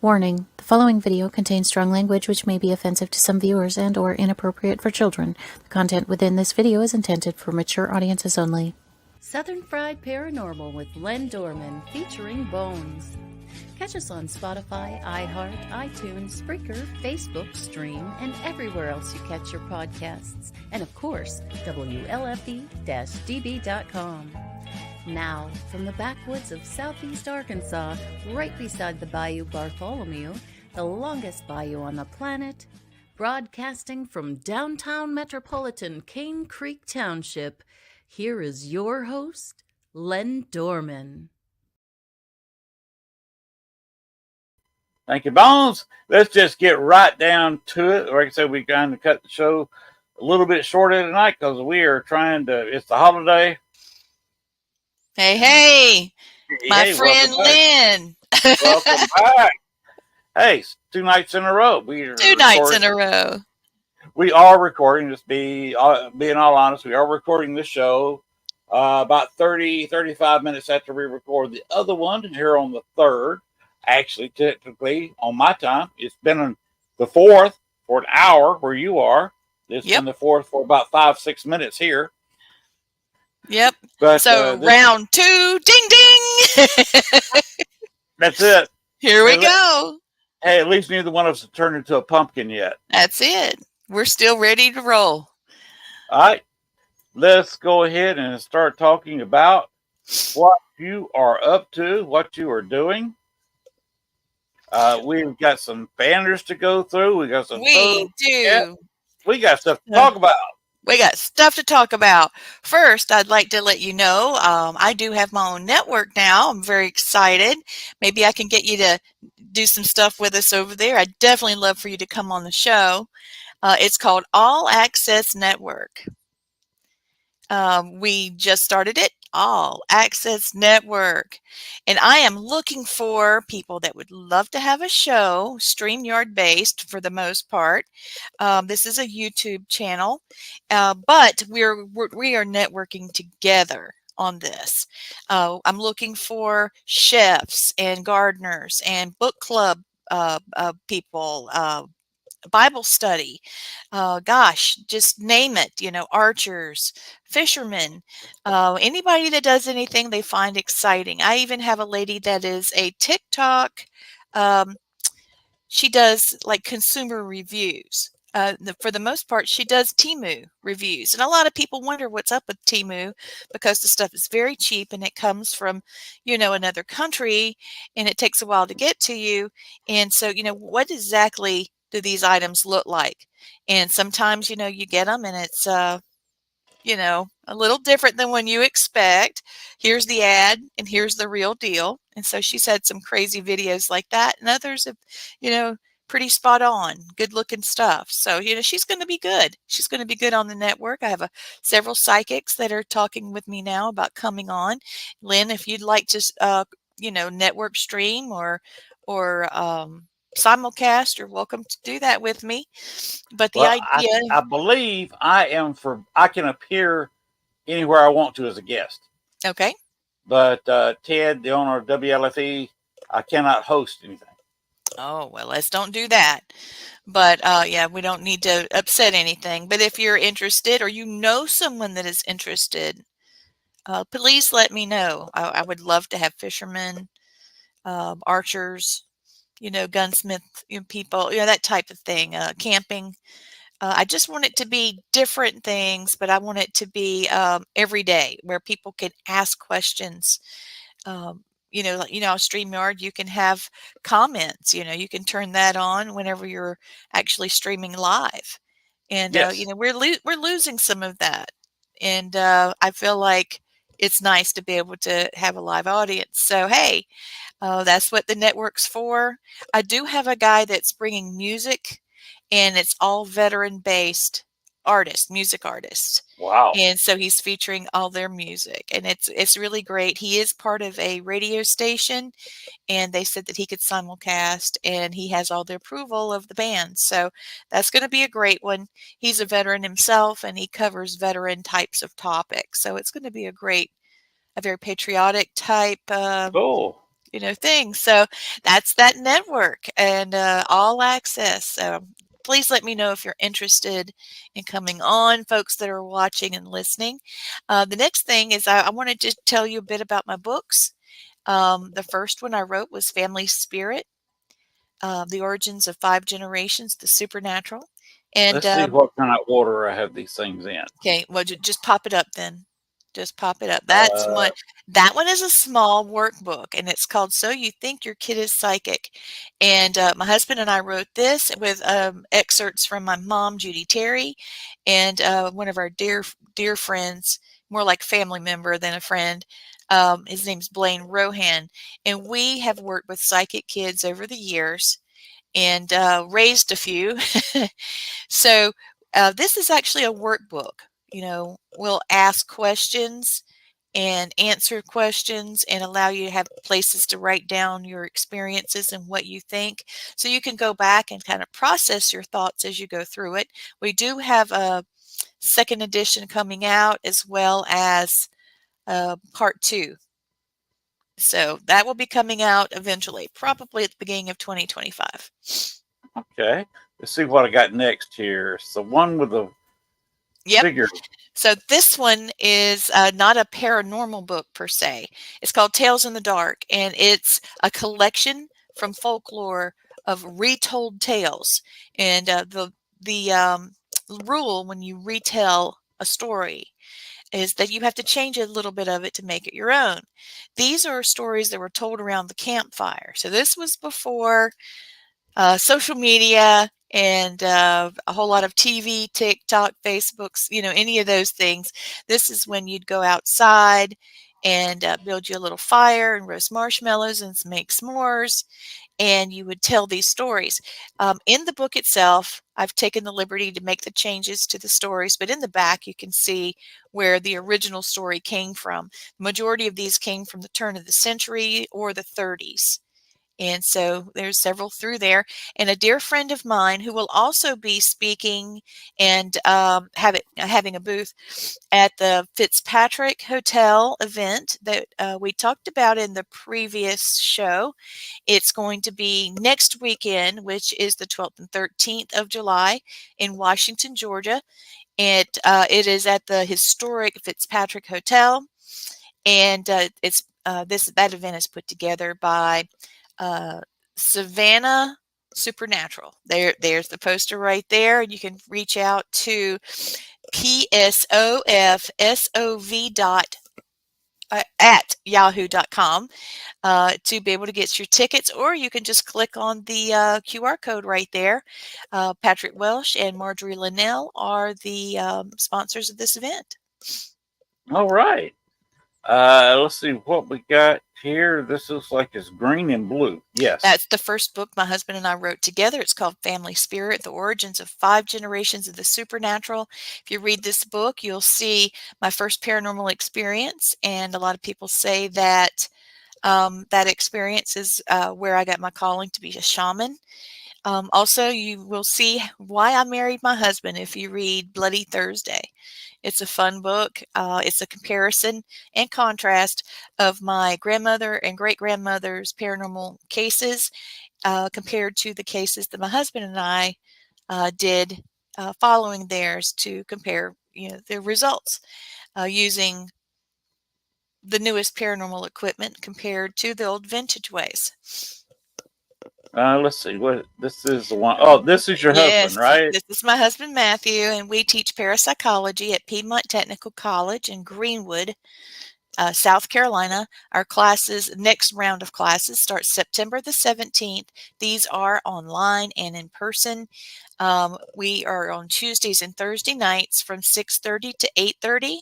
Warning: the following video contains strong language which may be offensive to some viewers and or inappropriate for children. The content within this video is intended for mature audiences only. Southern Fried Paranormal with Len Dorman featuring Bones. Catch us on Spotify, iHeart, iTunes, Spreaker, Facebook, Stream, and everywhere else you catch your podcasts. And of course, WLFE-DB.com. Now, from the backwoods of southeast Arkansas, right beside the Bayou Bartholomew, the longest bayou on the planet, broadcasting from downtown metropolitan Cane Creek Township, here is your host, Len Dorman. Thank you, Bones. Let's just get right down to it. Like I said, we kind of cut the show a little bit shorter tonight because we are trying to, it's the holiday. Hey, my friend Lynn. Welcome back. Hey, 2 nights in a row. Two nights in a row. We are recording, just being all honest, we are recording this show about 35 minutes after we record the other one here on the 3rd. Actually, technically, on my time, it's been the 4th for an hour where you are. It's been the 4th for about 5-6 minutes here. Yep. But, so round 2, ding ding. That's it. Here we go. Hey, at least neither one of us have turned into a pumpkin yet. That's it. We're still ready to roll. All right. Let's go ahead and start talking about what you are up to, what you are doing. We've got some banners to go through. We got some. We do. Yeah. We got stuff to talk about. We got stuff to talk about. First, I'd like to let you know I do have my own network now. I'm very excited. Maybe I can get you to do some stuff with us over there. I'd definitely love for you to come on the show. It's called All Access Network. We just started it, All Access Network. And I am looking for people that would love to have a show, StreamYard based for the most part. This is a YouTube channel, but we are networking together on this. I'm looking for chefs and gardeners and book club people, Bible study, just name it, archers, fishermen, anybody that does anything they find exciting. I even have a lady that is a TikTok. She does like consumer reviews. For the most part, she does Temu reviews. And a lot of people wonder what's up with Temu because the stuff is very cheap and it comes from, another country and it takes a while to get to you. And so, what exactly do these items look like? And sometimes, you get them and it's, a little different than when you expect. Here's the ad and here's the real deal. And so she's had some crazy videos like that. And others have, pretty spot on, good looking stuff. So, she's going to be good. She's going to be good on the network. I have several psychics that are talking with me now about coming on. Lynn, if you'd like to, network stream or simulcast, you're welcome to do that with me. But the idea, I believe I can appear anywhere I want to as a guest. Okay. But Ted, the owner of WLFE, I cannot host anything. Oh, well, let's don't do that. But we don't need to upset anything. But if you're interested or someone that is interested, please let me know. I would love to have fishermen, archers, gunsmith people, that type of thing, camping. I just want it to be different things, but I want it to be every day where people can ask questions. StreamYard, you can have comments, you can turn that on whenever you're actually streaming live. And, yes. We're losing some of that. And I feel like it's nice to be able to have a live audience. So, hey, that's what the network's for. I do have a guy that's bringing music, and it's all veteran-based music artists. Wow. And so he's featuring all their music, and it's really great. He is part of a radio station, and they said that he could simulcast, and he has all the approval of the band. So that's going to be a great one. He's a veteran himself, and he covers veteran types of topics. So it's going to be a very patriotic type cool. things. So that's that network and all access. So please let me know if you're interested in coming on, folks that are watching and listening. The next thing is I want to just tell you a bit about my books. The first one I wrote was Family Spirit, The Origins of Five Generations, the Supernatural. And Let's see what kind of order I have these things in. okay, well, just pop it up then. Just pop it up. Uh, That one is a small workbook, and it's called "So You Think Your Kid is Psychic." And my husband and I wrote this with excerpts from my mom, Judy Terry, and one of our dear friends, more like family member than a friend. His name's Blaine Rohan, and we have worked with psychic kids over the years and raised a few. So this is actually a workbook. We'll ask questions and answer questions and allow you to have places to write down your experiences and what you think. So you can go back and kind of process your thoughts as you go through it. We do have a second edition coming out as well as part 2. So that will be coming out eventually, probably at the beginning of 2025. okay. Let's see what I got next here. It's the one with the Yep. figure. So this one is not a paranormal book per se. It's called Tales in the Dark, and it's a collection from folklore of retold tales. And the rule when you retell a story is that you have to change a little bit of it to make it your own. These are stories that were told around the campfire. So this was before social media and a whole lot of TV, TikTok, Facebooks, any of those things. This is when you'd go outside and build you a little fire and roast marshmallows and make s'mores, and you would tell these stories. In the book itself, I've taken the liberty to make the changes to the stories, but in the back you can see where the original story came from. The majority of these came from the turn of the century or the 30s. And so there's several through there. And a dear friend of mine who will also be speaking and having a booth at the Fitzpatrick Hotel event that we talked about in the previous show. It's going to be next weekend, which is the 12th and 13th of July in Washington, Georgia. It is at the historic Fitzpatrick Hotel, and that event is put together by Savannah Supernatural. There's the poster right there. You can reach out to psofsov at yahoo.com to be able to get your tickets, or you can just click on the QR code right there. Patrick Welsh and Marjorie Linnell are the sponsors of this event. All right. Let's see what we got here. This looks like it's green and blue. Yes. That's the first book my husband and I wrote together. It's called Family Spirit, The Origins of Five Generations of the Supernatural. If you read this book, you'll see my first paranormal experience. And a lot of people say that that experience is where I got my calling to be a shaman. Also, you will see why I married my husband if you read Bloody Thursday. It's a fun book. It's a comparison and contrast of my grandmother and great-grandmother's paranormal cases compared to the cases that my husband and I did following theirs to compare the results using the newest paranormal equipment compared to the old vintage ways. Let's see what this is. The one. Oh, this is your husband, right? This is my husband Matthew, and we teach parapsychology at Piedmont Technical College in Greenwood, South Carolina. Our next round of classes starts September the 17th. These are online and in person. We are on Tuesdays and Thursday nights from 6:30 to 8:30.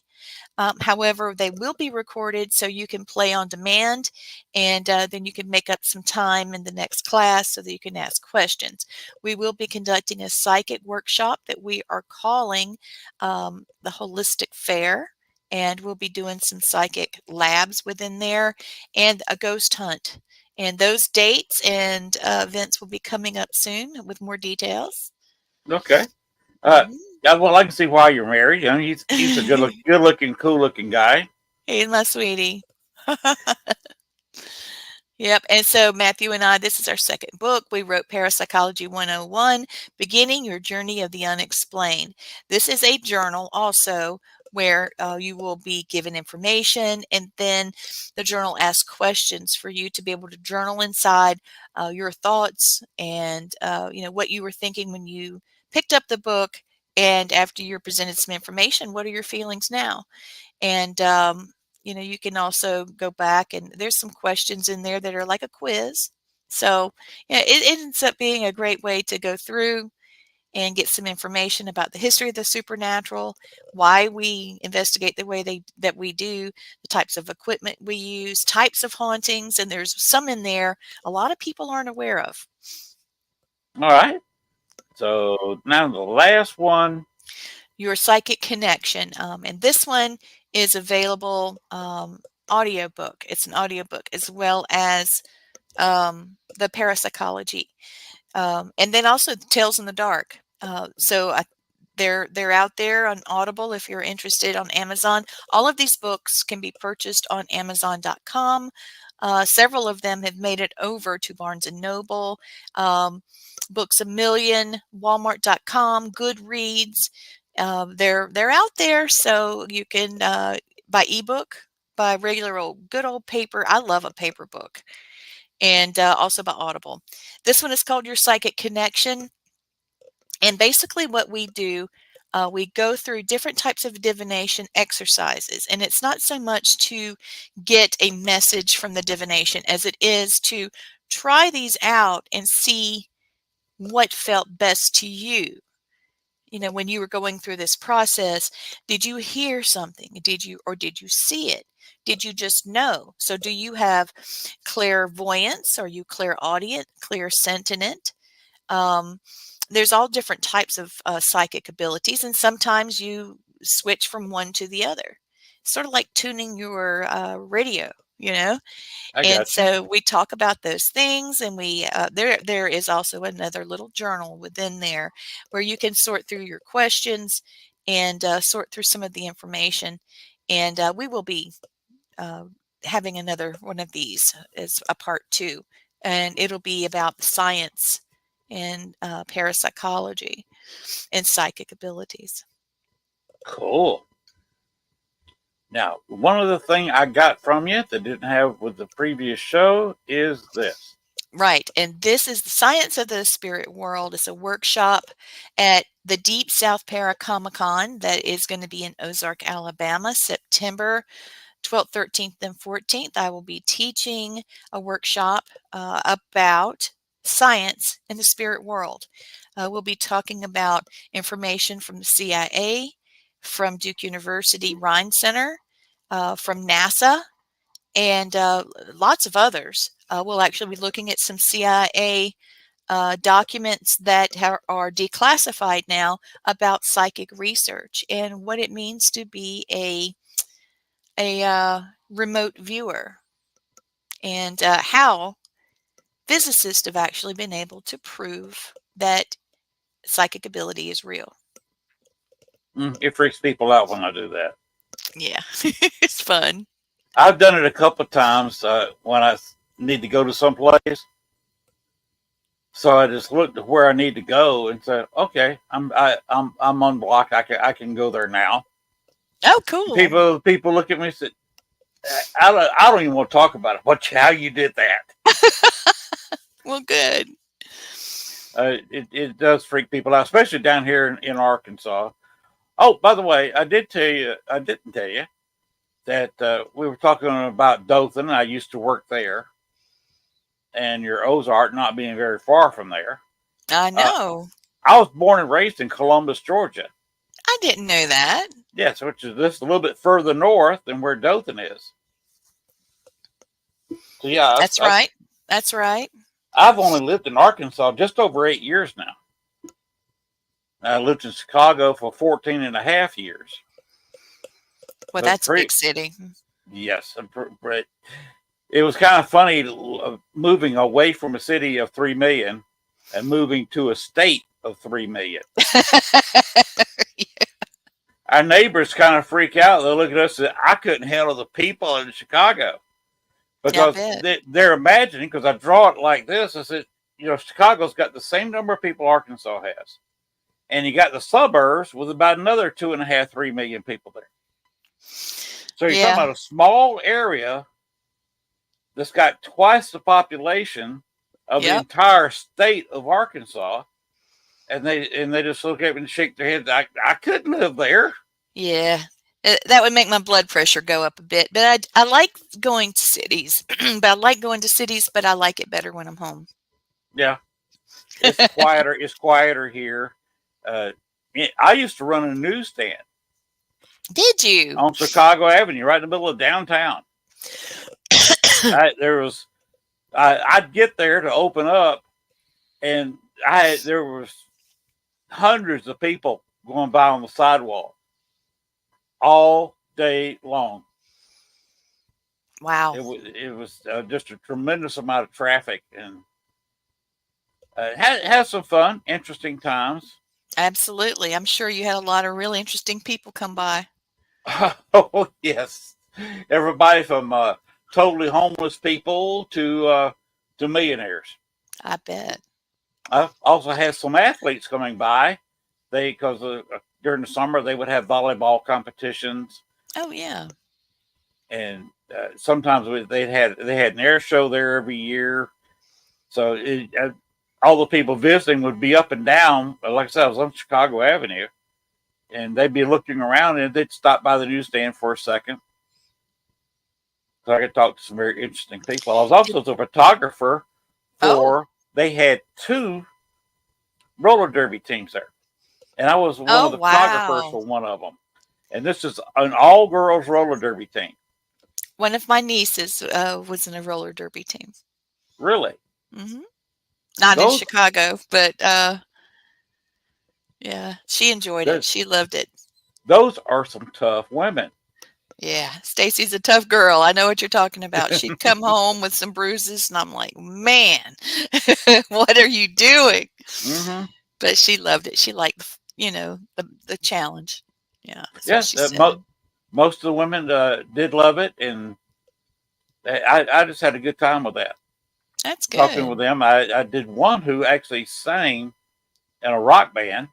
However, they will be recorded so you can play on demand, and then you can make up some time in the next class so that you can ask questions. We will be conducting a psychic workshop that we are calling the Holistic Fair, and we'll be doing some psychic labs within there and a ghost hunt. And those dates and events will be coming up soon with more details. Okay. Well, I can see why you're married. I mean, he's a good looking, cool looking guy. He's my sweetie. Yep. And so Matthew and I, this is our second book. We wrote Parapsychology 101, Beginning Your Journey of the Unexplained. This is a journal also where you will be given information, and then the journal asks questions for you to be able to journal inside your thoughts and what you were thinking when you picked up the book, and after you're presented some information, what are your feelings now? And you can also go back, and there's some questions in there that are like a quiz. So yeah, it ends up being a great way to go through and get some information about the history of the supernatural, why we investigate the way that we do, the types of equipment we use, types of hauntings, and there's some in there a lot of people aren't aware of. All right. So now the last one. Your Psychic Connection, and this one is available audiobook. It's an audiobook as well as the parapsychology, and then also Tales in the Dark. They're out there on Audible if you're interested, on Amazon. All of these books can be purchased on Amazon.com. Several of them have made it over to Barnes and Noble, Books a Million, Walmart.com, Goodreads. They're out there, so you can buy ebook, buy regular old good old paper. I love a paper book, and also by Audible. This one is called Your Psychic Connection. And basically what we do, we go through different types of divination exercises. And it's not so much to get a message from the divination as it is to try these out and see what felt best to you. When you were going through this process, did you hear something? Did you see it? Did you just know? So do you have clairvoyance? Are you clairaudient, clairsentient? There's all different types of psychic abilities, and sometimes you switch from one to the other. Sort of like tuning your radio, you know. I And got you. so we talk about those things, and we there is also another little journal within there where you can sort through your questions and sort through some of the information. And we will be uh, having another one of these as a part two, and it'll be about the science and parapsychology and psychic abilities. Cool. Now, one other thing I got from you that didn't have with the previous show is this. Right. And this is the Science of the Spirit World. It's a workshop at the Deep South Paracomic-Con that is going to be in Ozark, Alabama, September 12th, 13th, and 14th. I will be teaching a workshop about science in the spirit world. We'll be talking about information from the CIA, from Duke University Rhine Center, from NASA, and lots of others. We'll actually be looking at some CIA documents that are declassified now about psychic research and what it means to be a remote viewer, and how physicists have actually been able to prove that psychic ability is real. It freaks people out when I do that. Yeah, it's fun. I've done it a couple of times when I need to go to some place. So I just looked at where I need to go and said, "Okay, I'm unblocked. I can go there now." Oh, cool. People look at me and say, "I don't even want to talk about it. But how you did that?" Well, good. It does freak people out, especially down here in Arkansas. Oh, by the way, I didn't tell you that we were talking about Dothan. I used to work there, and your Ozark not being very far from there. I know. I was born and raised in Columbus, Georgia. I didn't know that. Yes, which is just a little bit further north than where Dothan is. So yeah, That's right. That's right. I've only lived in Arkansas just over 8 years now. I lived in Chicago for 14 and a half years. Well, that's a big city. Yes. It was kind of funny moving away from a city of 3 million and moving to a state of 3 million. Yeah. Our neighbors kind of freak out. They look at us and say, I couldn't handle the people in Chicago. Yeah, I because bet. they're imagining, because I draw it like this, is that, Chicago's got the same number of people Arkansas has. And you got the suburbs with about another 2.5, 3 million people there. So you're talking Yeah. about a small area that's got twice the population of the Yep. entire state of Arkansas, and they just look at me and shake their heads. I couldn't live there. Yeah. That would make my blood pressure go up a bit. But I like going to cities. But I like going to cities, but I like it better when I'm home. Yeah, it's quieter. It's quieter here. Uh, I used to run a newsstand Did you? on Chicago Avenue, right in the middle of downtown. I'd get there to open up, and there was hundreds of people going by on the sidewalk all day long. Wow. It was just a tremendous amount of traffic, and had some fun, interesting times. Absolutely. I'm sure you had a lot of really interesting people come by. Oh yes, everybody from totally homeless people to millionaires. I bet. I also had some athletes coming by. Because during the summer they would have volleyball competitions, Oh, yeah. and sometimes they had an air show there every year. So all the people visiting would be up and down. Like I said, I was on Chicago Avenue, and they'd be looking around, and they'd stop by the newsstand for a second. So I could talk to some very interesting people. I was also the photographer Oh. for. They had 2 roller derby teams there, and I was one of Oh, the photographers wow. for one of them. And this is an all-girls roller derby team. One of my nieces was in a roller derby team. Really, Hmm. Not in those Chicago, but yeah, she enjoyed it. there- She loved it. those are some tough women. Yeah, Stacy's a tough girl. I know what you're talking about. She'd come home with some bruises, and I'm like, man, what are you doing? Mm-hmm. But she loved it. She liked, the challenge. Yeah, that's what Yeah, she said. most of the women did love it, and I just had a good time with that. That's Talking with good. them, I did one who actually sang in a rock band.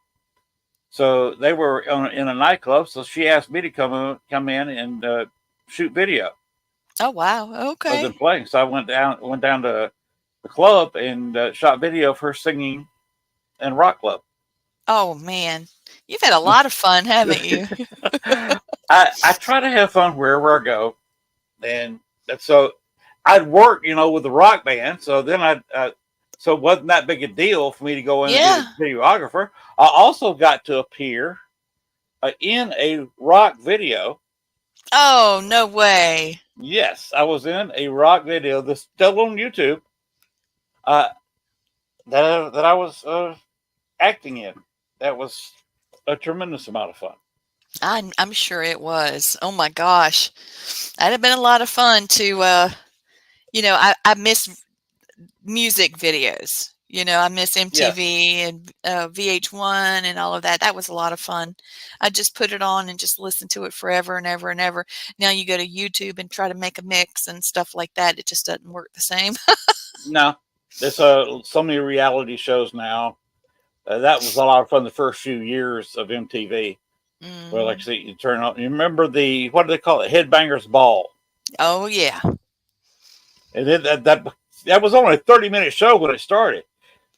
So they were in a nightclub. So she asked me to come in and shoot video Oh, wow. of them Okay. playing. So I went down to the club and shot video of her singing in a rock club. Oh, man. You've had a lot of fun, haven't you? I try to have fun wherever I go, and so I'd work, with the rock band. So then so it wasn't that big a deal for me to go in and be Yeah. the videographer. I also got to appear in a rock video. Oh, no way. Yes, I was in a rock video that's still on YouTube. Uh, that I was acting in. That was a tremendous amount of fun. I'm sure it was. Oh my gosh. That'd have been a lot of fun to I miss music videos. I miss Yes. MTV and VH1 and all of that. That was a lot of fun. I just put it on and just listen to it forever and ever and ever. Now you go to YouTube and try to make a mix and stuff like that. It just doesn't work the same. No, there's so many reality shows now. That was a lot of fun the first few years of MTV. Well, like I Hmm. say, you turn on. You remember what do they call it? Headbangers Ball. Oh yeah. And then that was only a 30-minute show when it started,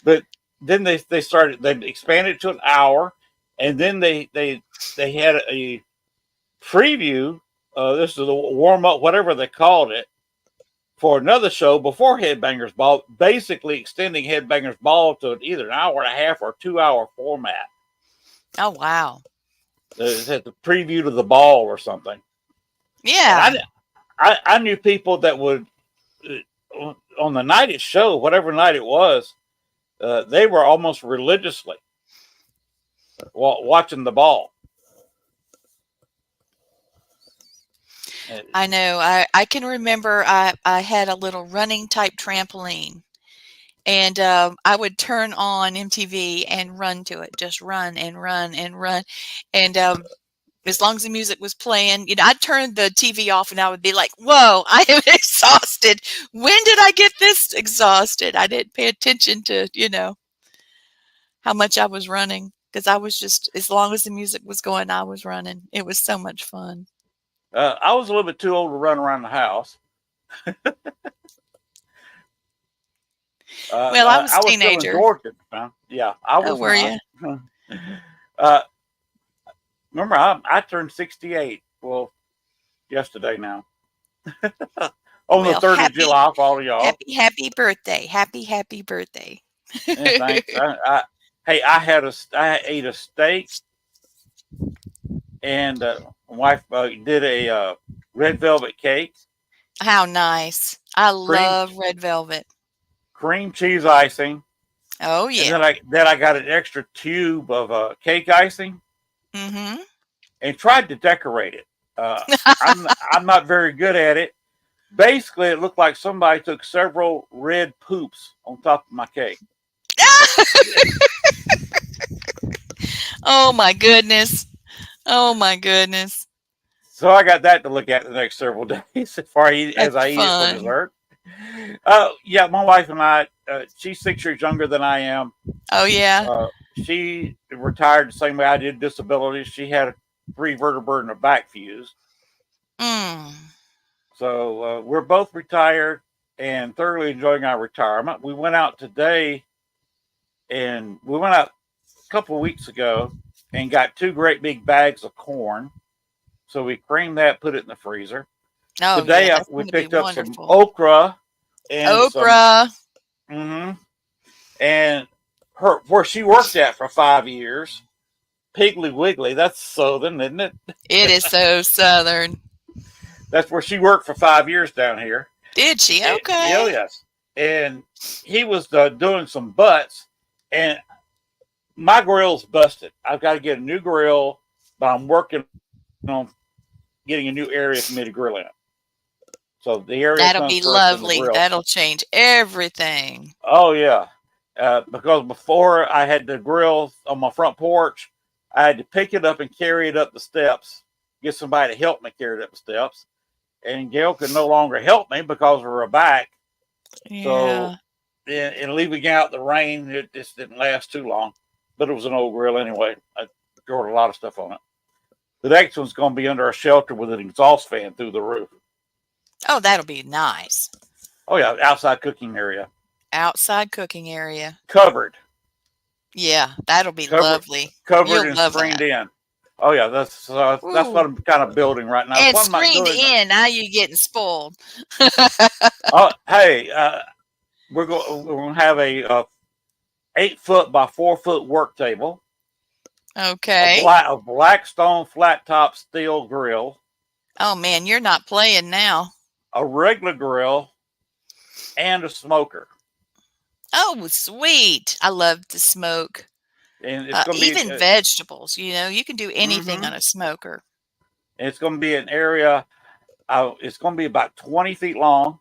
but then they expanded to an hour, and then they had a preview. This is a warm up, whatever they called it, for another show before Headbangers Ball, basically extending Headbangers Ball to either an hour and a half or 2 hour format. Oh wow. It had the preview to the ball or something. Yeah. And I knew people that would, on the night it showed, whatever night it was, they were almost religiously watching the ball. I know. I can remember I had a little running type trampoline. And I would turn on MTV and run to it, just run and run and run. And As long as the music was playing, I'd turn the TV off and I would be like, whoa, I am exhausted. When did I get this exhausted? I didn't pay attention to, how much I was running because I was just, as long as the music was going, I was running. It was so much fun. I was a little bit too old to run around the house. Well, I was I a was still in teenager. Georgia. Yeah, I Oh, was were not. you? Remember, I turned 68. Well, yesterday now. On the Well, 3rd of July for all of y'all. happy birthday. Happy birthday. And thanks. Hey, I ate a steak, and my wife did a red velvet cake. How nice. I love red velvet. Cream cheese icing. Oh, And yeah. then I got an extra tube of cake icing Mm-hmm. and tried to decorate it. I'm not very good at it. Basically, it looked like somebody took several red poops on top of my cake. Oh, my goodness. Oh, my goodness. So I got that to look at the next several days as I eat it for Fun. dessert. Yeah, my wife and I, she's 6 years younger than I am. Oh, yeah. She retired the same way I did, disabilities. She had 3 vertebrae in her back fused. Mm. So we're both retired and thoroughly enjoying our retirement. We went out today, and we went out a couple of weeks ago and got 2 great big bags of corn. So we creamed that, put it in the freezer. Oh, Today yeah, we picked up some wonderful. okra and Okra. and where she worked at for 5 years, Piggly Wiggly. That's Southern, isn't it? It is so Southern. That's where she worked for 5 years down here. Did she? Okay. Oh, yes. And he was doing some butts, and my grill's busted. I've got to get a new grill, but I'm working on getting a new area for me to grill in. So the area That'll be lovely. grill. That'll change everything. Oh, yeah. Because before I had the grill on my front porch, I had to pick it up and carry it up the steps, get somebody to help me carry it up the steps. And Gail could no longer help me because of her back. Yeah. So, and leaving out the rain, it just didn't last too long. But it was an old grill anyway. I stored a lot of stuff on it. The next one's going to be under a shelter with an exhaust fan through the roof. Oh, that'll be nice. Oh, yeah, outside cooking area. Outside cooking area. Covered. Yeah, that'll be lovely. Covered You'll and love screened that. in. Oh, yeah, that's what I'm kind of building right now. And What am I screened doing? in. Now you're getting spoiled. Oh, hey, we're going to have a 8-foot by 4-foot work table. Okay. A black stone flat top steel grill. Oh, man, you're not playing now. A regular grill, and a smoker. Oh, sweet. I love to smoke. And it's going to be even vegetables. You can do anything on a smoker. And it's going to be an area. It's going to be about 20 feet long,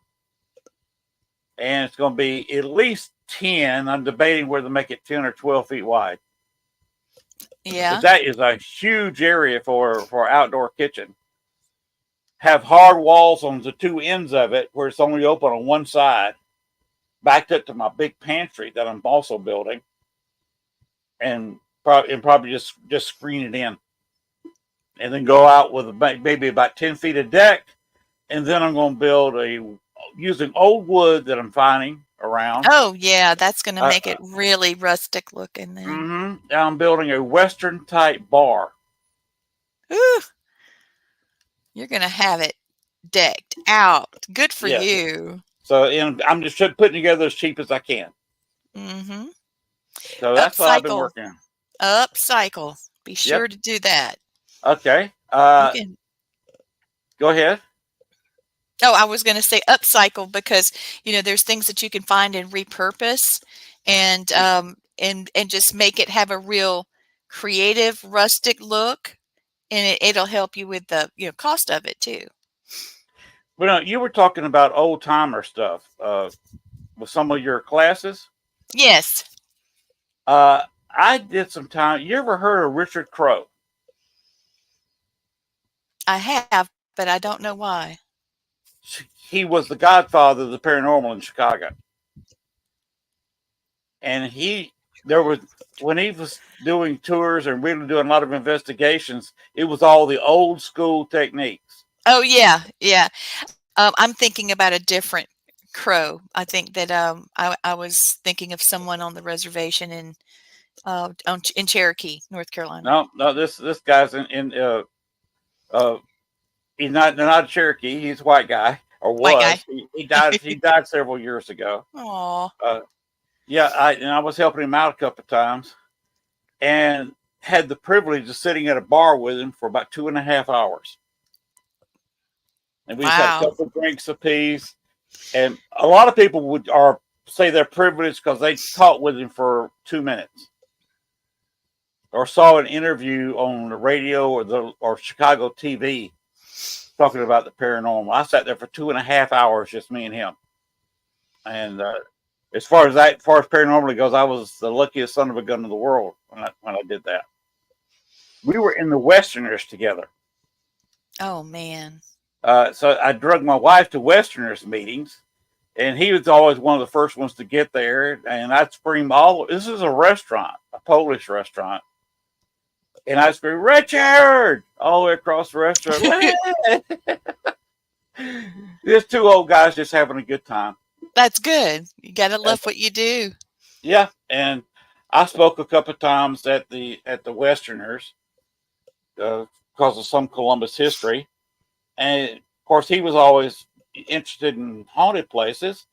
and it's going to be at least 10. I'm debating whether to make it 10 or 12 feet wide. Yeah, but that is a huge area for outdoor kitchen. Have hard walls on the 2 ends of it, where it's only open on one side, backed up to my big pantry that I'm also building, and probably just screen it in, and then go out with maybe about 10 feet of deck, and then I'm going to build using old wood that I'm finding around. Oh yeah, that's going to make it really rustic looking then. I'm building a Western type bar. Ooh. You're going to have it decked out. Good for you. So I'm just putting together as cheap as I can. Mm-hmm. So that's what I've been working on. Upcycle. Be sure to do that. Okay. Go ahead. Oh, I was going to say upcycle because, there's things that you can find and repurpose and just make it have a real creative, rustic look. And it'll help you with the cost of it too. Well, you were talking about old timer stuff with some of your classes. Yes. I did some time. You ever heard of Richard Crowe? I have, but I don't know why. He was the godfather of the paranormal in Chicago. And there was, when he was doing tours and really doing a lot of investigations, it was all the old school techniques. Oh, yeah, yeah. I'm thinking about a different crow. I think that I was thinking of someone on the reservation in Cherokee, North Carolina. No, this guy's uh, he's not a Cherokee. He's a white guy, or White guy. was. He died several years ago. Aw. Yeah, I was helping him out a couple of times, and had the privilege of sitting at a bar with him for about 2.5 hours. And we just had a Wow. couple of drinks apiece. And a lot of people say they're privileged because they talked with him for 2 minutes, or saw an interview on the radio or Chicago TV talking about the paranormal. I sat there for 2.5 hours, just me and him. And as far as paranormal goes, I was the luckiest son of a gun in the world when I did that. We were in the Westerners together. Oh, man. So I drug my wife to Westerners meetings, and he was always one of the first ones to get there. And I'd scream, this is a restaurant, a Polish restaurant. And I'd scream, Richard, all the way across the restaurant. There's two old guys just having a good time. That's good. You got to love what you do. Yeah. And I spoke a couple of times at the Westerners because of some Columbus history. And of course, he was always interested in haunted places.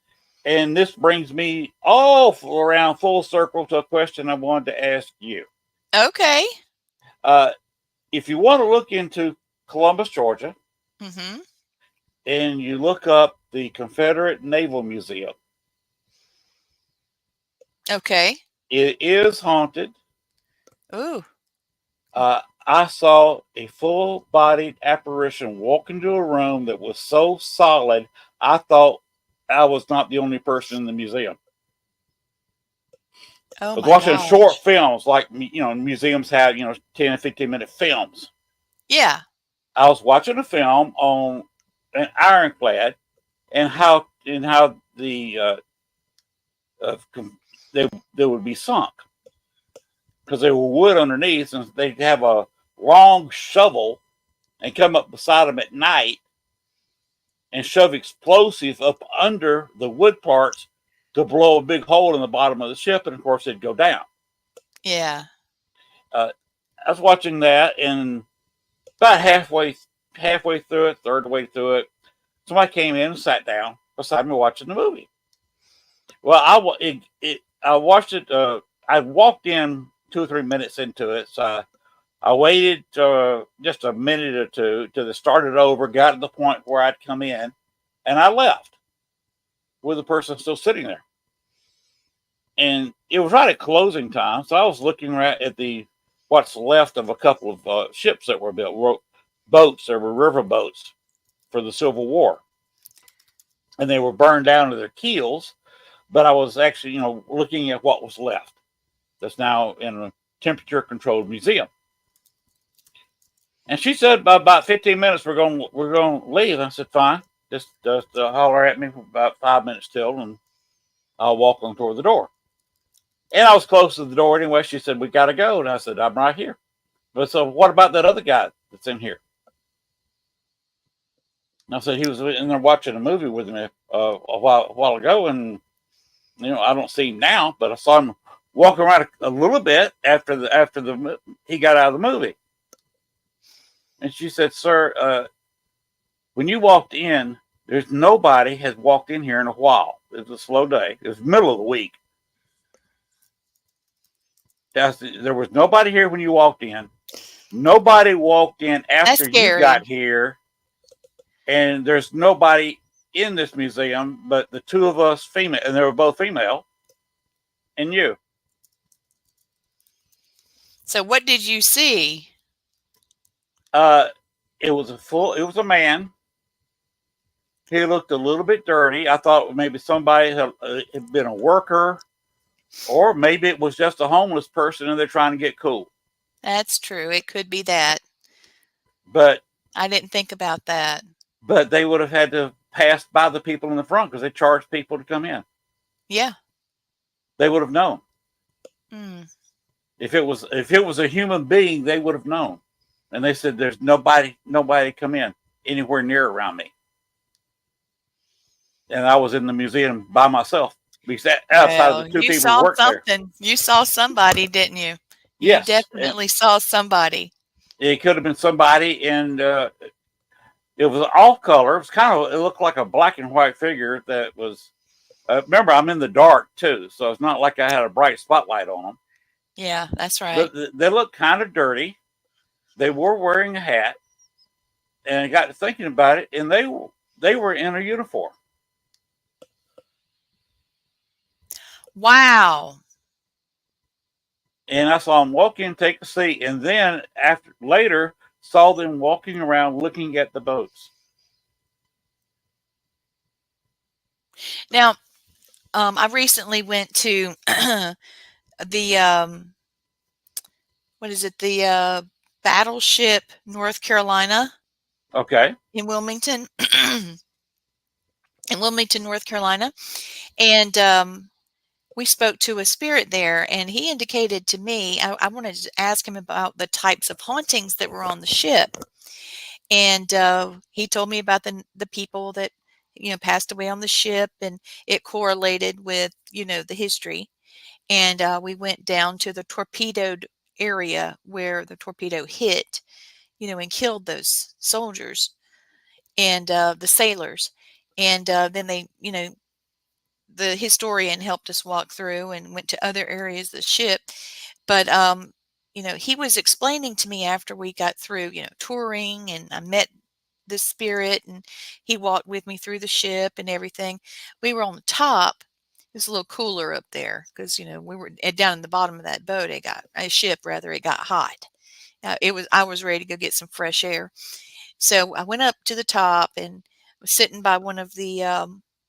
And this brings me all around full circle to a question I wanted to ask you. Okay. If you want to look into Columbus, Georgia, Mm-hmm. and you look up the Confederate Naval Museum, Okay. it is haunted. Ooh. I saw a full-bodied apparition walk into a room that was so solid, I thought I was not the only person in the museum. Oh, I was my watching gosh. short films, like, museums have, 10 and 15-minute films. Yeah. I was watching a film on an ironclad and how the they would be sunk because they were wood underneath, and they'd have a long shovel and come up beside them at night and shove explosive up under the wood parts to blow a big hole in the bottom of the ship, and of course it'd go down. Yeah. I was watching that, and about halfway through it, third way through it, somebody came in and sat down beside me watching the movie. Well, I watched it. I walked in 2 or 3 minutes into it, so I waited just a minute or two till it started over, got to the point where I'd come in, and I left with the person still sitting there. And it was right at closing time, so I was looking right at what's left of a couple of ships that were built, boats. There were river boats for the Civil War, and they were burned down to their keels. But I was actually, looking at what was left. That's now in a temperature-controlled museum. And she said, about 15 minutes, we're going to leave. I said, fine. Just holler at me for about 5 minutes till, and I'll walk on toward the door. And I was close to the door anyway. She said, we got to go. And I said, I'm right here. But so what about that other guy that's in here? And I said, he was in there watching a movie with me a while ago, and I don't see him now, but I saw him walking around a little bit after he got out of the movie. And she said, sir, when you walked in, there's nobody has walked in here in a while. It was a slow day. It was the middle of the week. There was nobody here when you walked in. Nobody walked in after you got here. And there's nobody in this museum but the two of us female, and they were both female, and you. So what did you see? It was a man. He looked a little bit dirty. I thought maybe somebody had been a worker, or maybe it was just a homeless person and they're trying to get cool. That's true. It could be that. But I didn't think about that. But they would have had to pass by the people in the front because they charged people to come in. Yeah. They would have known. Mm. If it was a human being, they would have known. And they said, "There's nobody come in anywhere near around me." And I was in the museum by myself. We sat outside of the Well, two you people who saw worked there. something. You saw somebody, didn't you? You Yes, and definitely saw somebody. it could have been somebody, and it was off color. It was it looked like a black and white figure that was. Remember, I'm in the dark too, so it's not like I had a bright spotlight on them. Yeah, that's right. But they looked kind of dirty. They were wearing a hat, and I got to thinking about it, and they were in a uniform. Wow. And I saw them walk in, take a seat, and then later saw them walking around looking at the boats. Now, I recently went to the what is it? The Battleship North Carolina Okay, in Wilmington, in Wilmington, North Carolina, and we spoke to a spirit there, and he indicated to me. I wanted to ask him about the types of hauntings that were on the ship, and he told me about the people that passed away on the ship, and it correlated with the history. And we went down to the torpedoed area where the torpedo hit, and killed those soldiers and the sailors. And then the historian helped us walk through and went to other areas of the ship. But he was explaining to me after we got through, touring, and I met the spirit, and he walked with me through the ship and everything. We were on the top. It was a little cooler up there because we were down in the bottom of that boat. Ship rather. It got hot. I was ready to go get some fresh air. So I went up to the top and was sitting by one of the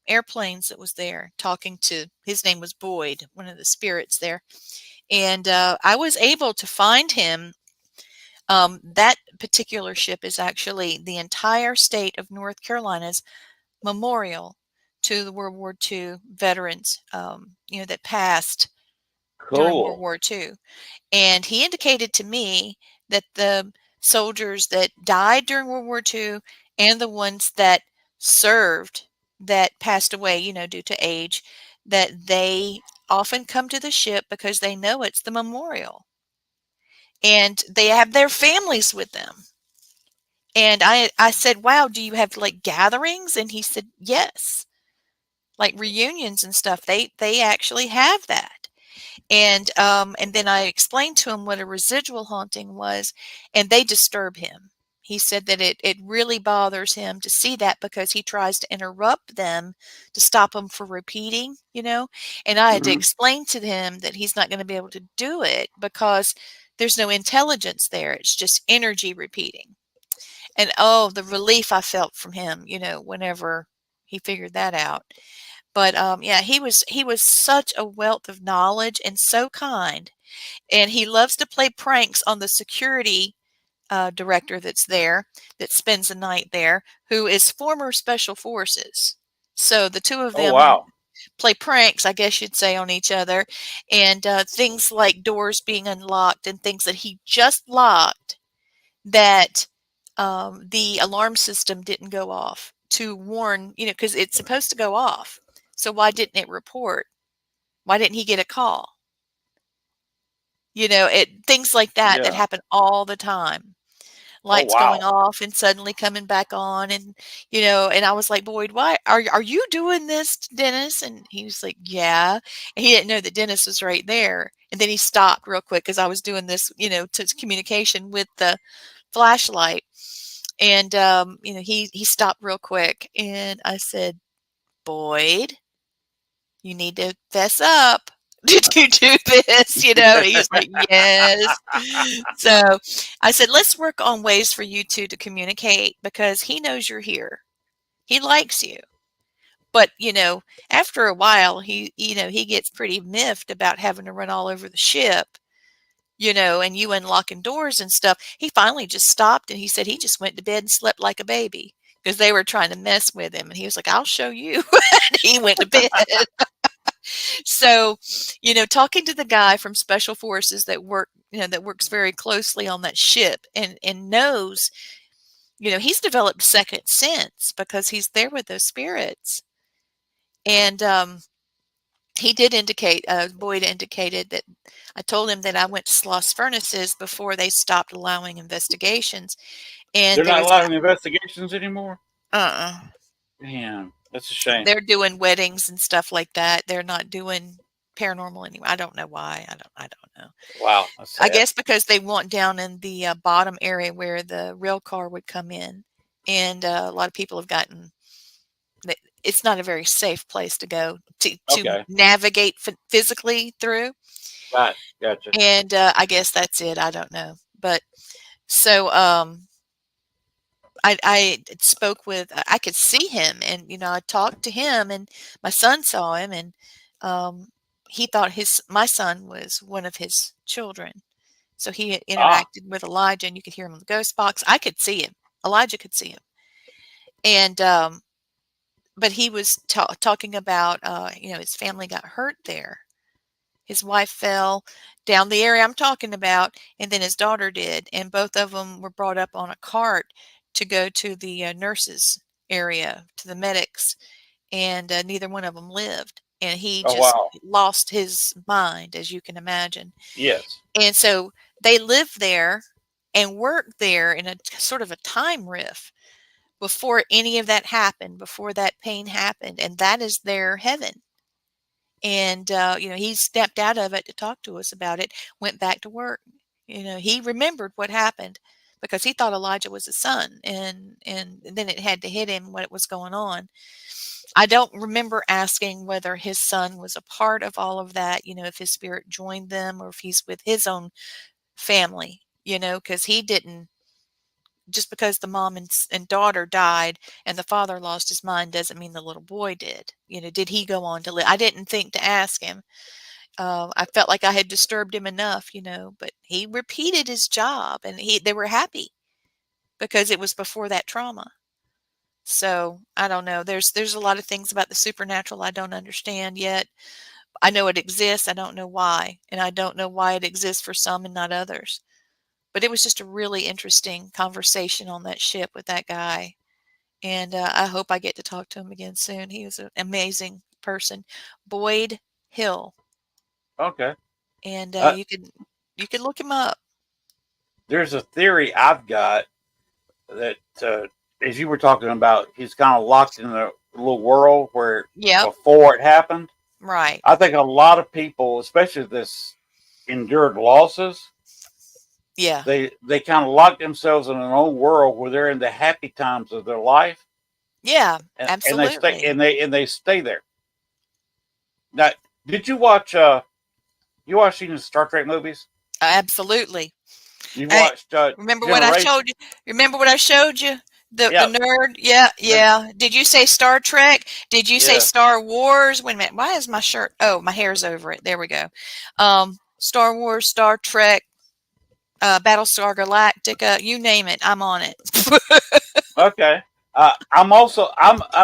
airplanes that was there, talking to. His name was Boyd, one of the spirits there, and I was able to find him. That particular ship is actually the entire state of North Carolina's memorial to the World War II veterans, that passed during World cool. War II. And he indicated to me that the soldiers that died during World War II and the ones that served that passed away, due to age, that they often come to the ship because they know it's the memorial and they have their families with them. And I said, wow, do you have like gatherings? And he said, yes, like reunions and stuff. They actually have that. And then I explained to him what a residual haunting was, and they disturb him. He said that it really bothers him to see that because he tries to interrupt them to stop them from repeating. And I had to Mm-hmm. explain to him that he's not going to be able to do it because there's no intelligence there. It's just energy repeating. And oh, the relief I felt from him, whenever he figured that out. But yeah, he was such a wealth of knowledge and so kind, and he loves to play pranks on the security director that's there, that spends the night there, who is former special forces. So the two of Oh them wow. play pranks, I guess you'd say, on each other, and things like doors being unlocked and things that he just locked that the alarm system didn't go off to warn, because it's supposed to go off. So why didn't it report? Why didn't he get a call? Things like that Yeah. happen all the time. Oh Lights going wow. off and suddenly coming back on, and I was like, Boyd, why are you doing this, Dennis? And he was like, yeah. And he didn't know that Dennis was right there. And then he stopped real quick because I was doing this, to communication with the flashlight. And he stopped real quick, and I said, Boyd, you need to fess up. Did you do this? He was like, yes. So I said, let's work on ways for you two to communicate because he knows you're here. He likes you. But, after a while, he gets pretty miffed about having to run all over the ship, and you unlocking doors and stuff. He finally just stopped and he said he just went to bed and slept like a baby because they were trying to mess with him. And he was like, I'll show you. And he went to bed. So, talking to the guy from Special Forces that works very closely on that ship and knows, he's developed second sense because he's there with those spirits. And he did indicate, Boyd indicated that I told him that I went to Sloss Furnaces before they stopped allowing investigations. And They're there not was, allowing investigations anymore. uh-uh. Damn, that's a shame. They're doing weddings and stuff like that. They're not doing paranormal anymore. I don't know why. I don't know. Wow, that's I sad. guess because they want down in the bottom area where the rail car would come in, and a lot of people have gotten. It's not a very safe place to go to Okay, navigate physically through, right, gotcha. and I guess that's it. I don't know, but so I spoke with. I could see him, and I talked to him, and my son saw him, and he thought my son was one of his children. So he had Ah, interacted with Elijah, and you could hear him on the ghost box. I could see him. Elijah could see him. And but he was talking about his family got hurt there. His wife fell down the area I'm talking about, and then his daughter did, and both of them were brought up on a cart to go to the nurses area, to the medics, and neither one of them lived. And he oh just wow, lost his mind, as you can imagine. yes. And so they lived there and worked there in a sort of a time riff before any of that happened, before that pain happened. And that is their heaven. And, he stepped out of it to talk to us about it, went back to work. He remembered what happened because he thought Elijah was his son. And then it had to hit him what was going on. I don't remember asking whether his son was a part of all of that, if his spirit joined them or if he's with his own family, because he didn't, just because the mom and daughter died and the father lost his mind doesn't mean the little boy did. Did he go on to live? I didn't think to ask him. I felt like I had disturbed him enough, but he repeated his job and they were happy because it was before that trauma. So I don't know. There's a lot of things about the supernatural I don't understand yet. I know it exists. I don't know why. And I don't know why it exists for some and not others. But it was just a really interesting conversation on that ship with that guy. And I hope I get to talk to him again soon. He was an amazing person. Boyd Hill. Okay. And Uh, you could look him up. there's a theory I've got that, as you were talking about, he's kind of locked in a little world where Yep. before it happened. Right. I think a lot of people, especially this endured losses, Yeah. they kind of lock themselves in an own world where they're in the happy times of their life, Yeah. and they stay Absolutely. and they stay there. Now, did you watch you watched any Star Trek movies? Absolutely. You I watched remember what I Generation? showed you. Remember what I showed you? The Yeah, nerd? Yeah, the, yeah. Did you say Star Trek? Did you say yeah. Star Wars? Wait a minute. Why is my shirt? Oh, my hair's over it. There we go. Star Wars, Star Trek, Battlestar Galactica, you name it, I'm on it. Okay. I'm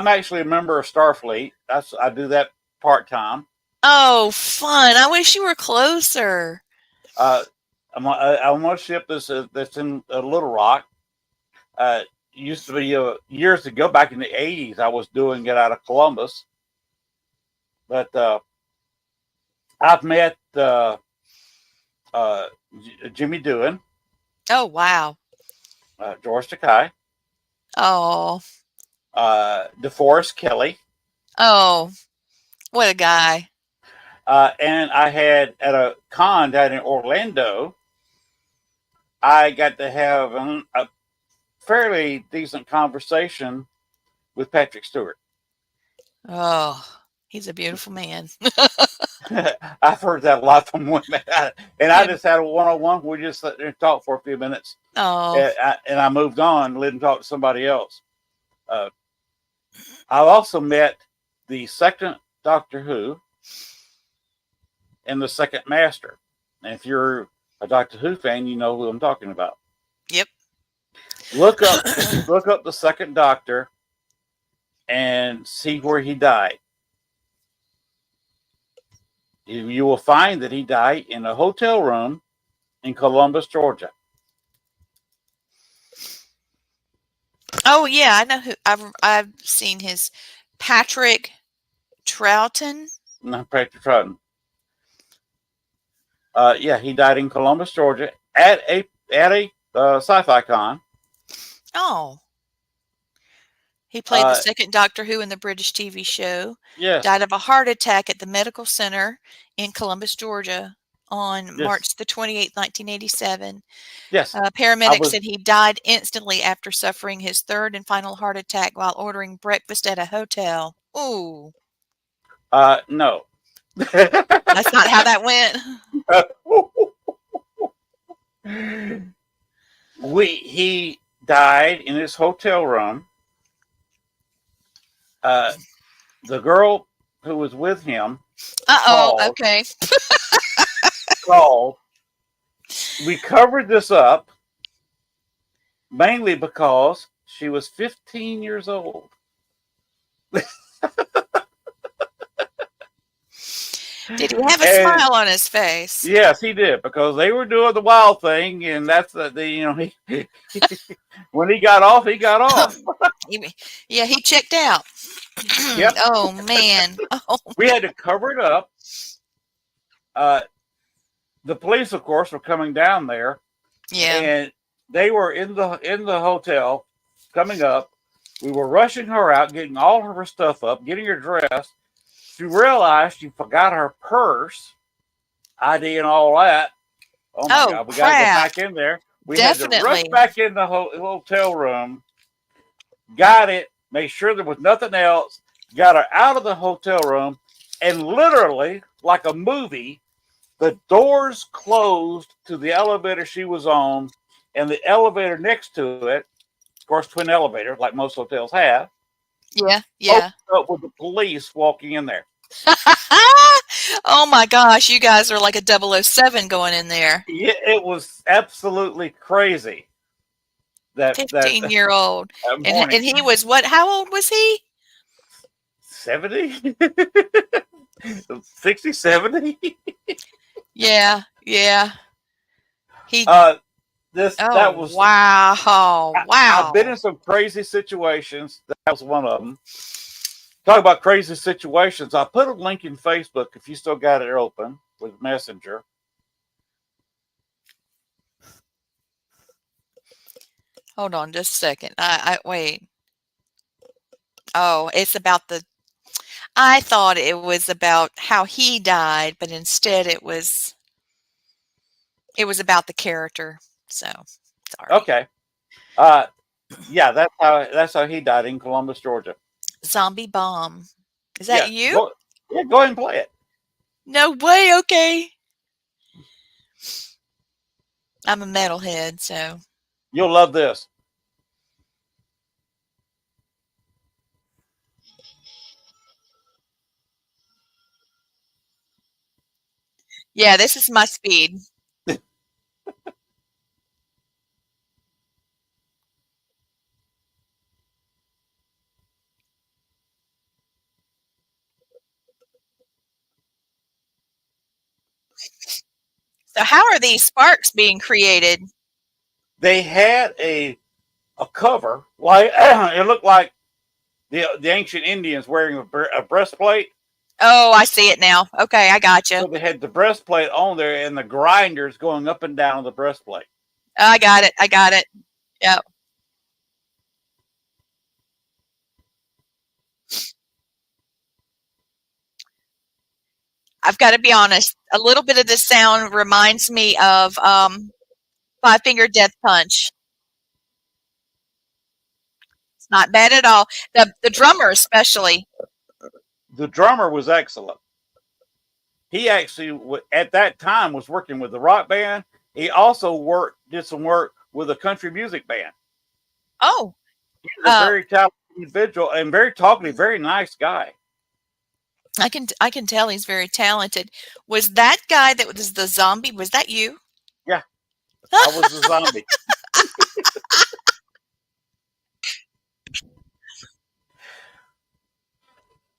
actually a member of Starfleet. I do that part time. Oh, fun. I wish you were closer. Uh, I'm on a ship that's in Little Rock. Used to be years ago, back in the '80s. I was doing it out of Columbus, but I've met Jimmy Doohan, Oh, wow. George Takei, Oh, DeForest Kelly, oh, what a guy. and I had at a con down in Orlando. I got to have a fairly decent conversation with Patrick Stewart. Oh, he's a beautiful man. I've heard that a lot from women, and I Yeah. just had a one-on-one. We just sat there and talked for a few minutes, Oh, and I moved on, and let him talk to somebody else. Uh, I've also met the second Doctor Who and the second Master. And if you're a Doctor Who fan, you know who I'm talking about. Yep. Look up the second Doctor and see where he died. You will find that he died in a hotel room in Columbus, Georgia. Oh yeah, I know who. I've seen his Patrick Troughton. Not Patrick Troughton. Yeah, he died in Columbus, Georgia, at a sci-fi con. Oh, he played the second Doctor Who in the British TV show. Yes. Died of a heart attack at the medical center in Columbus, Georgia, on March the 28th, 1987. Yes. Paramedics said he died instantly after suffering his third and final heart attack while ordering breakfast at a hotel. Ooh. No. That's not how that went. He died in his hotel room. The girl who was with him okay. called. We covered this up mainly because she was 15 years old. Did he have a smile on his face? Yes, he did, because they were doing the wild thing, and that's he when he got off, he got off. Yeah, he checked out. Yep. Oh man. Oh. We had to cover it up. The police, of course, were coming down there. Yeah. And they were in the hotel coming up. We were rushing her out, getting all of her stuff up, getting her dressed. She realized she forgot her purse, ID, and all that. Oh my God! We got to go back in there. We had to rush back in the hotel room. Got it. Made sure there was nothing else. Got her out of the hotel room, and literally, like a movie, the doors closed to the elevator she was on, and the elevator next to it, of course, twin elevator, like most hotels have. Yeah. Up with the police walking in there. Oh my gosh, you guys are like a 007 going in there. Yeah, it was absolutely crazy. That 15-year-old. And he was what? How old was he? 70? 60, 70? Yeah. That was wow. I've been in some crazy situations. That was one of them. Talk about crazy situations. I put a link in Facebook if you still got it open with Messenger. Hold on just a second. I wait. Oh, it's about I thought it was about how he died, but instead it was about the character. So sorry. Okay. Yeah, that's how he died in Columbus, Georgia. Zombie Bomb. Is that you? Go ahead and play it. No way. Okay. I'm a metalhead, so you'll love this. Yeah, this is my speed. So how are these sparks being created? They had a cover, like it looked like the ancient Indians wearing a breastplate. Oh, I see it now. Okay, I got you. So they had the breastplate on there and the grinders going up and down the breastplate. I got it. Yep. I've got to be honest. A little bit of this sound reminds me of Five Finger Death Punch. It's not bad at all. The drummer especially. The drummer was excellent. He actually, at that time, was working with the rock band. He also did some work with a country music band. Oh. He's a very talented individual and very talkative, very nice guy. I can tell he's very talented. Was that guy that was the zombie? Was that you? Yeah. I was the zombie.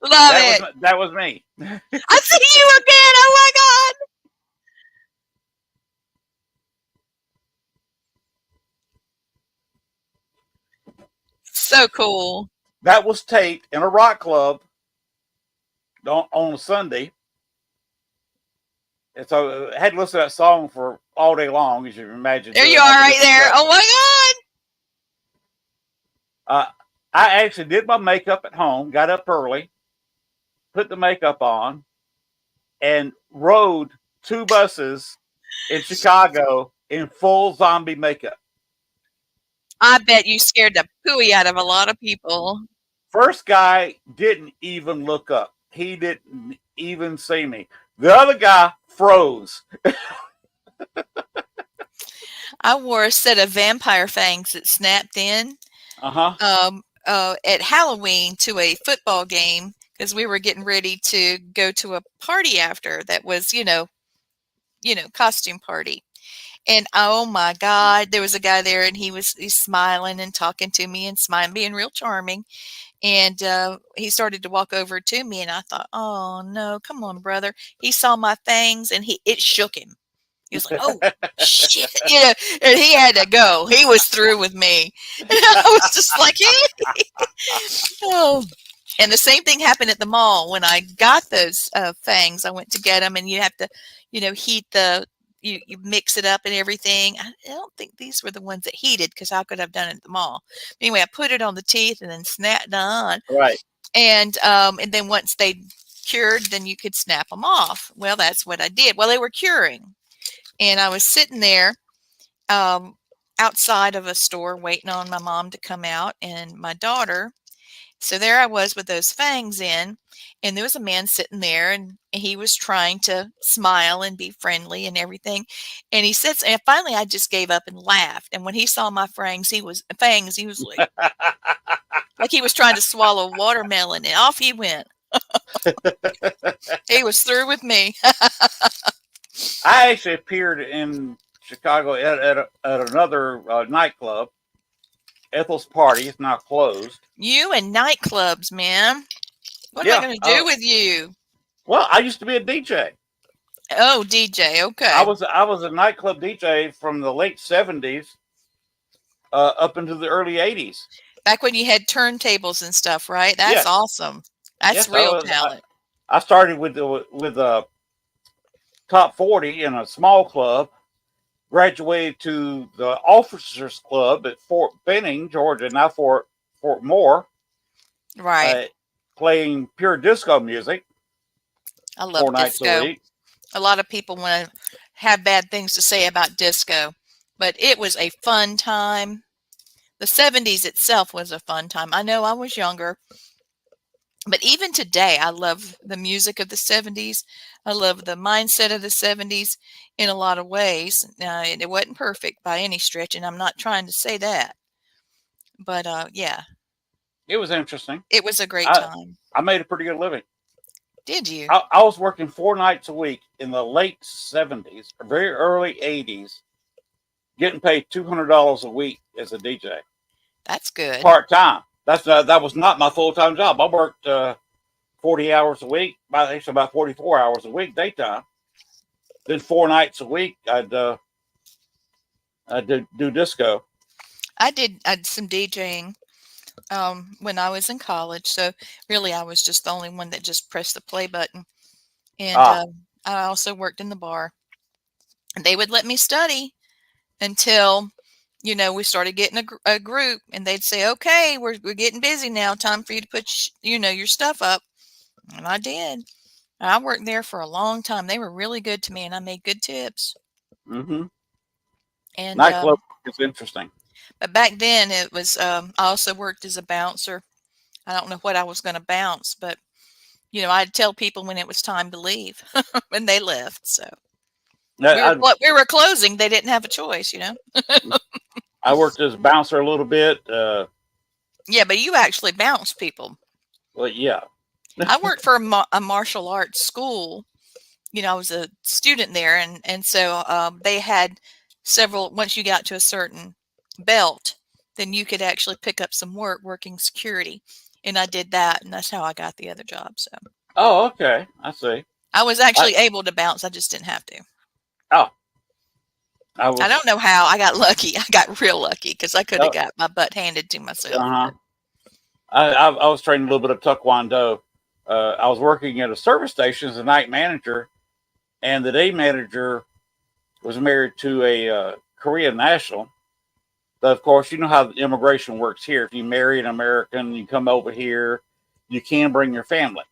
Love it. That was me. I see you again. Oh my God. So cool. That was taped in a rock club on a Sunday. And so I had to listen to that song for all day long, as you can imagine, There you doing are all the right different there. steps. Oh my Uh, I actually did my makeup at home, got up early, put the makeup on, and rode 2 buses in Chicago in full zombie makeup. God. I bet you scared the pooey out of a lot of people. First guy didn't even look up. He didn't even see me. The other guy froze. I wore a set of vampire fangs that snapped in Uh-huh. at Halloween to a football game because we were getting ready to go to a party after that was, costume party. And oh my God, there was a guy there and he's smiling and talking to me and smiling, being real charming. And he started to walk over to me and I thought, oh no, come on, brother. He saw my fangs and it shook him. He was like, "Oh shit," and he had to go. He was through with me, and I was just like, "Hey." Oh. And the same thing happened at the mall when I got those fangs. I went to get them, and you have to, heat you mix it up and everything. I don't think these were the ones that heated because how could I have done it at the mall? Anyway, I put it on the teeth and then snapped on, Right. and then once they cured, then you could snap them off. Well, that's what I did. Well, they were curing. And I was sitting there um, outside of a store waiting on my mom to come out and my daughter. So there I was with those fangs in, and there was a man sitting there, and he was trying to smile and be friendly and everything. And he said, and finally I just gave up and laughed. And when he saw my fangs, he was like he was trying to swallow watermelon, and off he went. He was through with me. I actually appeared in Chicago at another nightclub. Ethel's Party is now closed. You and nightclubs, man. What am I Yeah. going to do with you? Well, I used to be a DJ. Oh, DJ. Okay. I was a nightclub DJ from the late 70s up into the early 80s. Back when you had turntables and stuff, right? That's Yes. awesome. That's Yes, real talent. I started with top 40 in a small club. Graduated to the officers club at Fort Benning, Georgia, now Fort Moore, Right. playing pure disco music I love 4 nights a disco. week. A lot of people want to have bad things to say about disco, but it was a fun time. The 70s itself was a fun time. I know I was younger, but even today, I love the music of the 70s. I love the mindset of the 70s in a lot of ways. It wasn't perfect by any stretch, and I'm not trying to say that. But yeah, It was interesting. it was a great I, time. I made a pretty good living. Did you? I was working 4 nights a week in the late 70s, very early 80s, getting paid $200 a week as a DJ, That's good. part time. That was not my full time job. I worked 40 hours a week, actually about 44 hours a week daytime. Then 4 nights a week, I'd do disco. I did some DJing when I was in college. So really, I was just the only one that just pressed the play button. And I also worked in the bar. And they would let me study until, we started getting a group, and they'd say, "Okay, we're getting busy now. Time for you to put your stuff up." And I did. I worked there for a long time. They were really good to me, and I made good tips. Mm-hmm. And Nightclub is interesting. but back then it was. I also worked as a bouncer. I don't know what I was going to bounce, but I'd tell people when it was time to leave, when they left. So we were closing. They didn't have a choice. I worked as a bouncer a little bit. Yeah, but you actually bounce people. Well, yeah. I worked for a martial arts school. I was a student there, and so they had once you got to a certain belt, then you could actually pick up some work working security. And I did that, and that's how I got the other job. So Oh, okay. I see. I was actually able to bounce. I just didn't have to. Oh, I don't know how. I got lucky. I got real lucky because I could have got my butt handed to myself. I was training a little bit of Taekwondo. I was working at a service station as a night manager, and the day manager was married to a Korean national. But of course, you know how immigration works here. If you marry an American, you come over here, you can bring your family.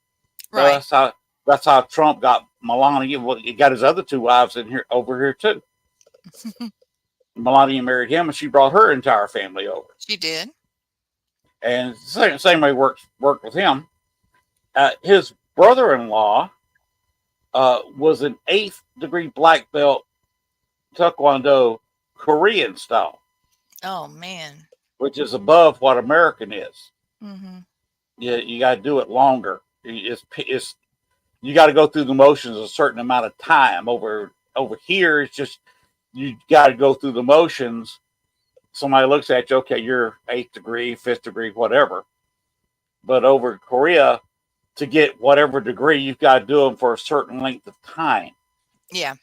Right. So that's how Trump got Melania. Well, he got his other two wives over here too. Melania married him, and she brought her entire family over. She did. And same way worked with him. His brother-in-law was an 8th degree black belt Taekwondo Korean style. Oh man, which is above what American is. Mm-hmm. You got to do it longer. It's you got to go through the motions a certain amount of time. Over here, it's just you got to go through the motions. Somebody looks at you, okay, you're 8th degree, 5th degree, whatever. But over Korea, to get whatever degree, you've got to do them for a certain length of time. Yeah.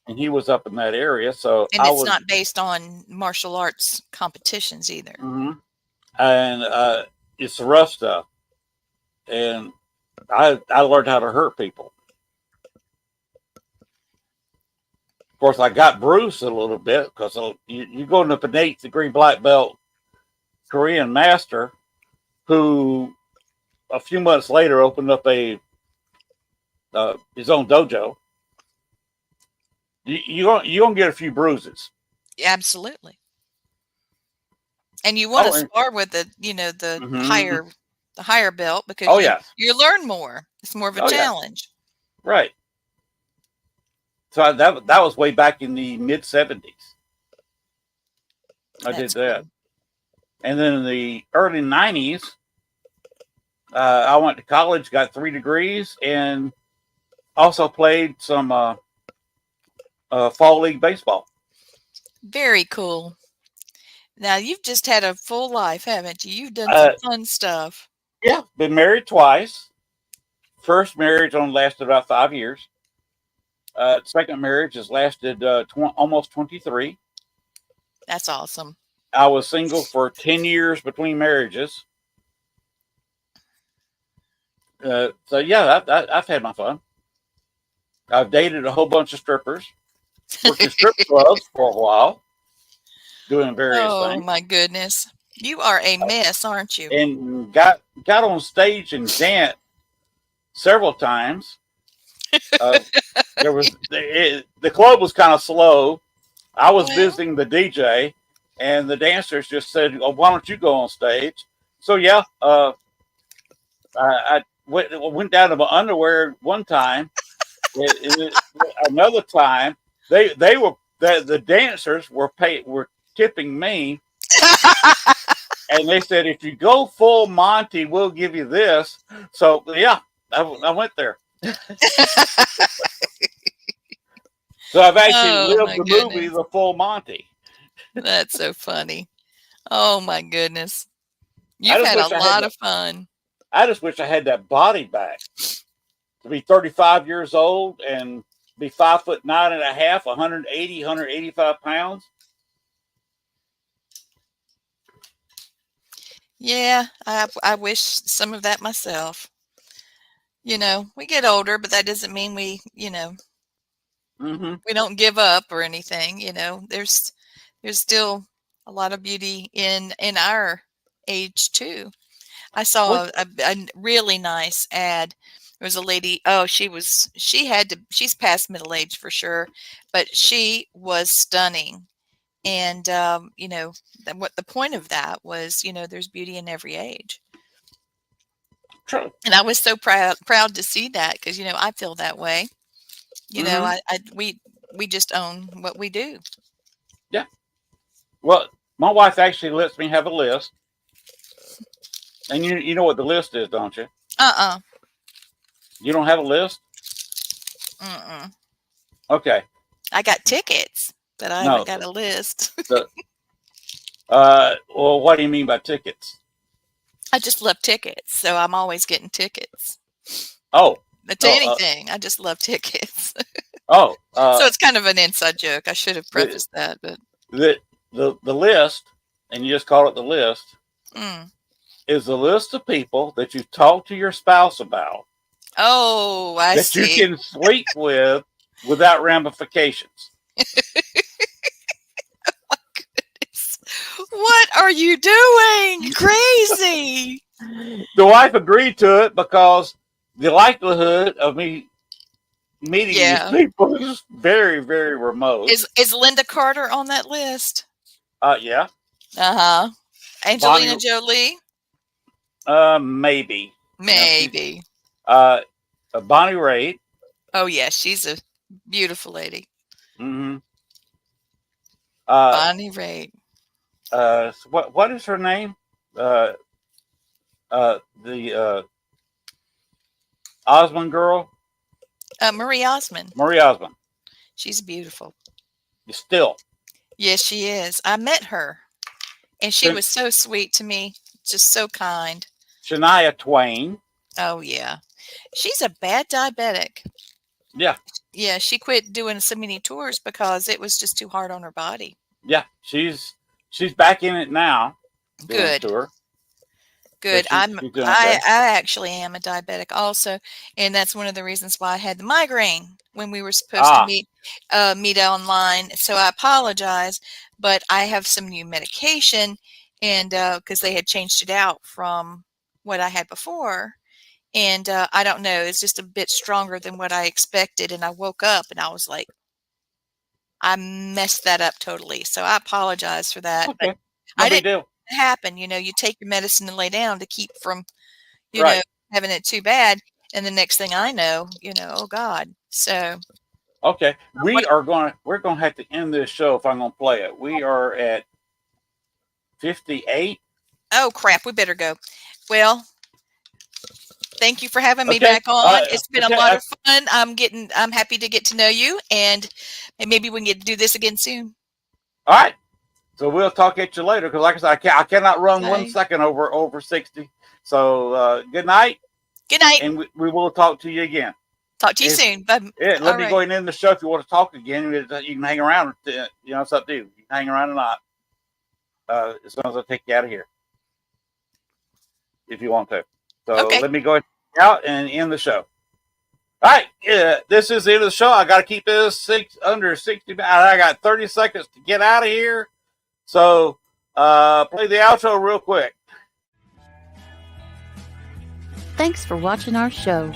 And he was up in that area, so and it's not based on martial arts competitions either. Mm-hmm. And it's the rough stuff. And I learned how to hurt people. Of course, I got bruised a little bit because you're going up an 8th degree black belt Korean master who a few months later opened up his own dojo. You're gonna get a few bruises. Absolutely. And you want to spar with the mm-hmm. higher belt because you learn more. It's more of a challenge. Yeah. Right. So that was way back in the mid 70s. I did that. Cool. And then in the early 90s, I went to college, got 3 degrees, and also played some fall league baseball. Very cool. Now you've just had a full life, haven't you? You've done some fun stuff. Yeah, been married twice. First marriage only lasted about 5 years. Second marriage has lasted almost 23. That's awesome. I was single for 10 years between marriages. So yeah, I've had my fun. I've dated a whole bunch of strippers. Worked in strip clubs for a while, doing various things. Oh my goodness, you are a mess, aren't you? And got on stage and danced several times. There was the club was kind of slow. I was visiting the DJ, and the dancers just said, "Oh, why don't you go on stage?" So yeah, I went down to my underwear one time. Another time, the dancers were tipping me, and they said, "If you go full Monty, we'll give you this." So yeah, I went there. So I've actually lived the movie, The Full Monty. That's so funny. Oh my goodness, you've had a lot of fun. I just wish I had that body back. To be 35 years old and be 5'9.5", 180, 185 pounds. Yeah, I wish some of that myself. We get older, but that doesn't mean we don't give up or anything. There's still a lot of beauty in our age too. I saw a really nice ad. There was a lady. Oh, she's past middle age for sure, but she was stunning. And what the point of that was, there's beauty in every age. True. And I was so proud to see that because I feel that way. We just own what we do. Yeah. Well, my wife actually lets me have a list, and you know what the list is, don't you? You don't have a list? Mm-mm. Okay. I got tickets. but I No. haven't got a list. Well, what do you mean by tickets? I just love tickets, so I'm always getting tickets. Oh, But to anything, I just love tickets. oh. So it's kind of an inside joke. I should have prefaced that, but the list, and you just call it the list, mm. is the list of people that you talk to your spouse about. Oh, I that see. you can sleep with without ramifications. What are you doing? Crazy. The wife agreed to it because the likelihood of me meeting these people is very, very remote. Is Linda Carter on that list? Yeah. Uh-huh. Angelina Jolie? Maybe. Maybe. Bonnie Raitt. Oh, yeah. She's a beautiful lady. Mm-hmm. Bonnie Raitt. What is her name? The Osmond girl? Marie Osmond. Marie Osmond. She's beautiful. Still. Yes, she is. I met her, and she was so sweet to me. Just so kind. Shania Twain. Oh, yeah. She's a bad diabetic. Yeah. Yeah, she quit doing so many tours because it was just too hard on her body. Yeah, she's back in it now. Good. Tour. Good. So I actually am a diabetic also, and that's one of the reasons why I had the migraine when we were supposed to meet online. So I apologize, but I have some new medication, and because they had changed it out from what I had before, and I don't know, it's just a bit stronger than what I expected. And I woke up and I was like, I messed that up totally. So I apologize for that. Okay. But I didn't deal. happen. You take your medicine and lay down to keep from, know, having it too bad. And the next thing I know, oh God. So. Okay. We're going to have to end this show if I'm going to play it. We are at 58. Oh crap. We better go. Well, thank you for having me back on. It's been a lot of fun. I'm happy to get to know you, and maybe we can do this again soon. All right. So we'll talk at you later because, like I said, I cannot run 1 second over 60. So good night. Good night. And we will talk to you again. Talk to you soon. Let me go ahead and end the show. If you want to talk again, you can hang around. It's up to you. You can hang around or not. As long as I take you out of here. If you want to. So let me go out and end the show. All right. This is the end of the show. I got to keep this under 60. I got 30 seconds to get out of here. So play the outro real quick. Thanks for watching our show.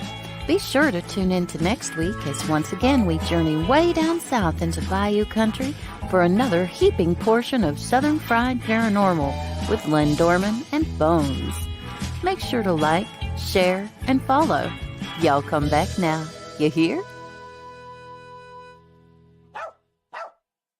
Be sure to tune in to next week as once again we journey way down south into Bayou Country for another heaping portion of Southern Fried Paranormal with Len Dorman and Bones. Make sure to like, share, and follow. Y'all come back now. You hear?